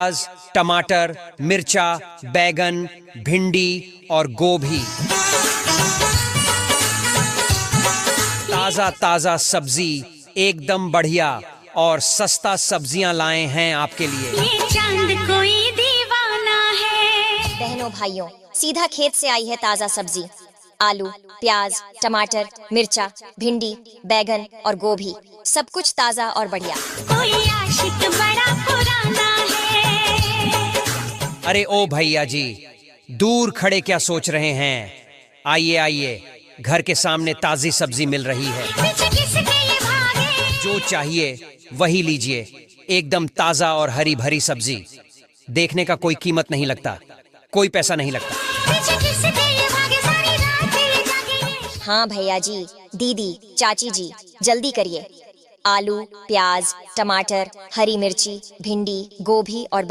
प्याज, टमाटर, मिर्चा, बैगन, भिंडी और गोभी। ताजा ताजा सब्जी, एकदम बढ़िया और सस्ता सब्जियां लाए हैं आपके लिए। ये चांद कोई दीवाना है। बहनों भाइयों, सीधा खेत से आई है ताजा सब्जी। आलू, प्याज, टमाटर, मिर्चा, भिंडी, बैगन और गोभी, सब कुछ ताजा और बढ़िया। कोई आशिक बड़ा पुराना है। अरे ओ भैया जी, दूर खड़े क्या सोच रहे हैं? आइए आइए, घर के सामने ताजी सब्जी मिल रही है। पीछे किसके ये भागे? जो चाहिए वही लीजिए, एकदम ताजा और हरी भरी सब्जी। देखने का कोई कीमत नहीं लगता, कोई पैसा नहीं लगता। पीछे किसके ये भागे? सारी रात तेरे जागे ये। हाँ भैया जी, दीदी, चाची जी, जल्दी करिए। आलू, प्याज, टमाटर, हरी मिर्ची, भिंडी, गोभी और